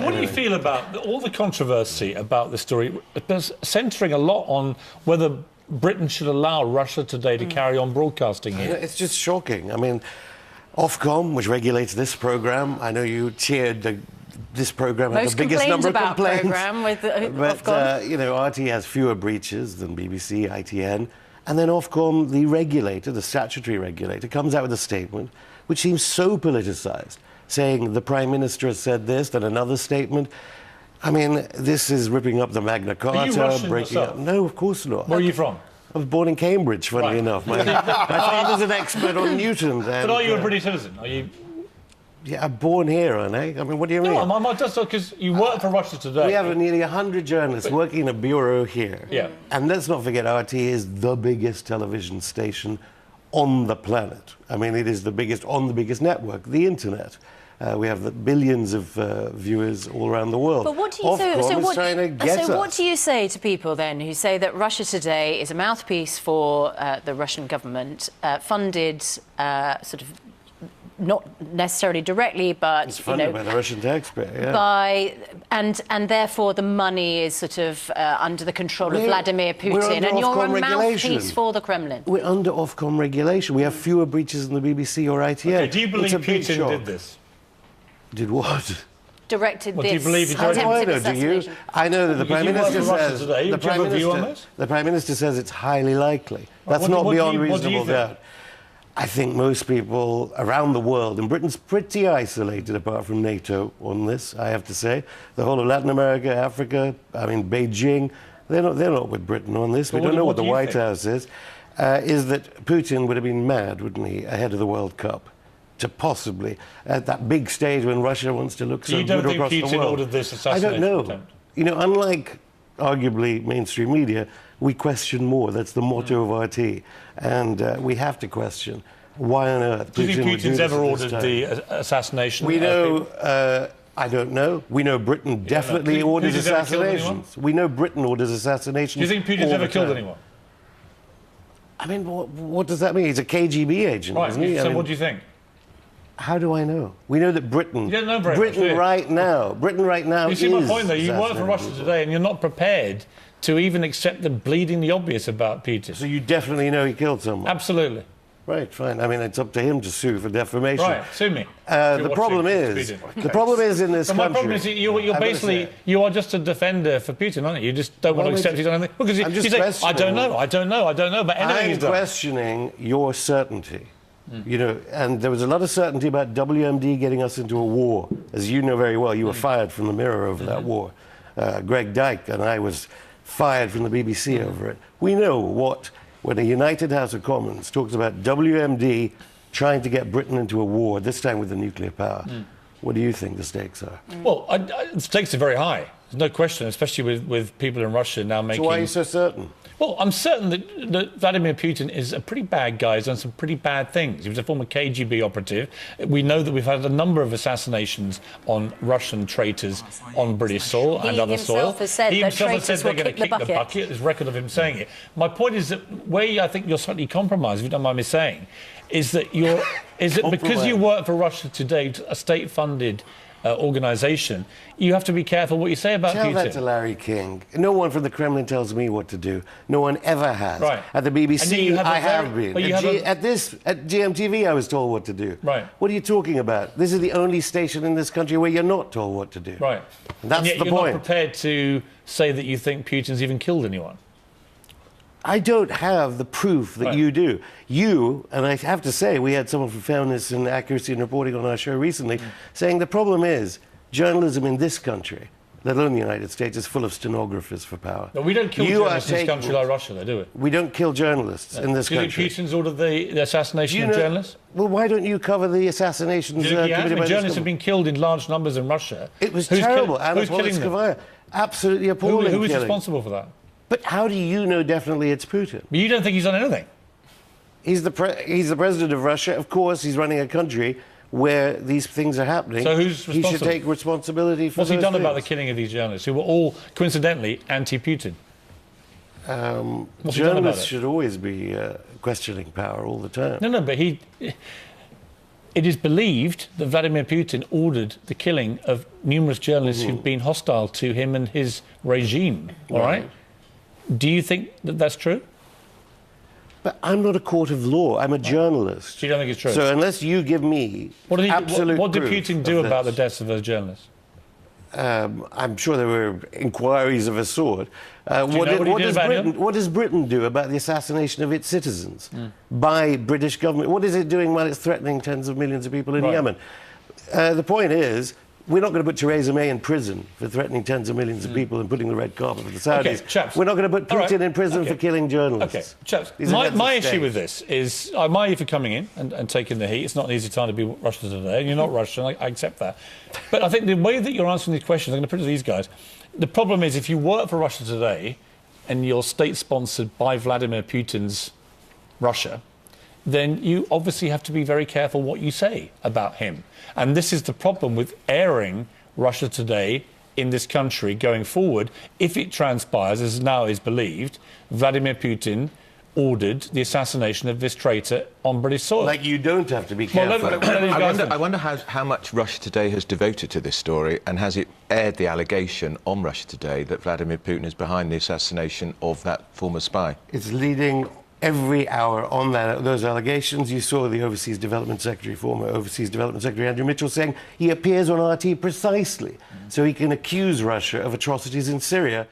What do you feel about all the controversy about this story, centering a lot on whether Britain should allow Russia Today to carry on broadcasting here? It's just shocking. I mean, Ofcom, which regulates this programme, I know you cheered this programme had the biggest number of complaints. Programme with Ofcom. You know, RT has fewer breaches than BBC, ITN. And then Ofcom, the regulator, the statutory regulator, comes out with a statement which seems so politicised, saying the Prime Minister has said this, then another statement. I mean, this is ripping up the Magna Carta. Are you Russian breaking yourself? up. No, of course not. Where are you from? I was born in Cambridge, funnily enough. My father's an expert on Newton. But are you a British citizen? Are you? Yeah, I'm born here, aren't I? I mean, what do you mean? No, I'm just because you work for Russia Today. We have nearly 100 journalists working in a bureau here. Yeah. And let's not forget, RT is the biggest television station on the planet. I mean, it is the biggest on the biggest network, the internet. We have the billions of viewers all around the world. But what do you what do you say to people then who say that Russia Today is a mouthpiece for the Russian government, funded sort of not necessarily directly, but it's funded by the Russian taxpayer, and therefore the money is sort of under the control of Vladimir Putin, and you're a mouthpiece for the Kremlin. We're under Ofcom regulation. We have fewer breaches than the BBC or ITN. Okay, do you believe Putin did this? Did what? Directed this. Do you believe he How do I know? Do you? I know that the Prime Minister says. The Prime Minister says it's highly likely. That's not beyond reasonable doubt. I think most people around the world, and Britain's pretty isolated apart from NATO on this, I have to say. The whole of Latin America, Africa, I mean, Beijing, they're not with Britain on this. We don't know what the White House is that Putin would have been mad, wouldn't he, ahead of the World Cup, to possibly, at that big stage when Russia wants to look so good across the world. You don't think Putin ordered this assassination I don't know. attempt? You know, unlike, arguably, mainstream media, we question more. That's the motto of RT. And we have to question why on earth Putin would do this. Do you think Putin's ever ordered the assassination? We know, I don't know. We know Britain definitely orders assassinations. We know Britain orders assassinations. Do you think Putin's ever killed anyone? I mean, what does that mean? He's a KGB agent, isn't he? So what do you think? How do I know? We know that Britain... You don't know very Britain much, right now... Britain right now You see my point, though? You work for Russia Today and you're not prepared to even accept the bleedingly obvious about Putin. So you definitely know he killed someone? Absolutely. Right, fine. I mean, it's up to him to sue for defamation. Right, sue me. The problem is in this country... My problem is you're basically... You are just a defender for Putin, aren't you? You just don't want to accept he's done anything. Because you say, I don't know, but anything he's done. I'm questioning your certainty. You know, and there was a lot of certainty about WMD getting us into a war. As you know very well, you were fired from the Mirror over that war. Greg Dyke and I was fired from the BBC over it. We know when a united House of Commons talks about WMD trying to get Britain into a war, this time with the nuclear power. What do you think the stakes are? Well, the stakes are very high. There's no question, especially with people in Russia now making... So why are you so certain? Well, I'm certain that Vladimir Putin is a pretty bad guy. He's done some pretty bad things. He was a former KGB operative. We know that we've had a number of assassinations on Russian traitors on British soil and other soil. He himself has said they're going to kick the bucket. There's record of him saying it. My point is that where I think you're slightly compromised, if you don't mind me saying, is that because you work for Russia Today, a state-funded organisation, you have to be careful what you say about Putin. Tell that to Larry King. No one from the Kremlin tells me what to do. No one ever has. Right. At the BBC, I have been. At GMTV, I was told what to do. Right. What are you talking about? This is the only station in this country where you're not told what to do. Right. And that's the point. You're not prepared to say that you think Putin's even killed anyone. I don't have the proof that you do. You, and I have to say, we had someone from Fairness and Accuracy in Reporting on our show recently saying the problem is journalism in this country, let alone the United States, is full of stenographers for power. No, we don't kill journalists in this country like Russia, though, do we? We don't kill journalists in this country. Do you think Putin's ordered the assassination of journalists? Well, why don't you cover the assassinations committed by this journalists have been killed in large numbers in Russia. It was terrible. Who's killing them? Absolutely appalling. Who is responsible for that? But how do you know definitely it's Putin? But you don't think he's done anything? He's the president of Russia. Of course, he's running a country where these things are happening. So who's responsible? He should take responsibility for What's he done about the killing of these journalists, who were all, coincidentally, anti-Putin? Journalists should always be questioning power all the time. No, but it is believed that Vladimir Putin ordered the killing of numerous journalists who've been hostile to him and his regime. All right? Do you think that that's true? But I'm not a court of law. I'm a journalist. You don't think it's true? So unless you give me what did Putin do about the deaths of those journalists? I'm sure there were inquiries of a sort. What does Britain do about the assassination of its citizens by British government? What is it doing while it's threatening tens of millions of people in Yemen? The point is, we're not going to put Theresa May in prison for threatening tens of millions of people and putting the red carpet for the Saudis. Okay, chaps. We're not going to put Putin in prison for killing journalists. Okay, chaps. My issue with this is, I admire you for coming in and taking the heat. It's not an easy time to be Russia Today, and you're not Russian, I accept that. But I think the way that you're answering these questions, I'm going to put it to these guys, the problem is if you work for Russia Today and you're state-sponsored by Vladimir Putin's Russia, then you obviously have to be very careful what you say about him. And this is the problem with airing Russia Today in this country going forward. If it transpires, as now is believed, Vladimir Putin ordered the assassination of this traitor on British soil. Like, you don't have to be careful. I wonder how much Russia Today has devoted to this story, and has it aired the allegation on Russia Today that Vladimir Putin is behind the assassination of that former spy? It's leading every hour on those allegations. You saw the Overseas Development Secretary, former Overseas Development Secretary Andrew Mitchell, saying he appears on RT precisely so he can accuse Russia of atrocities in Syria.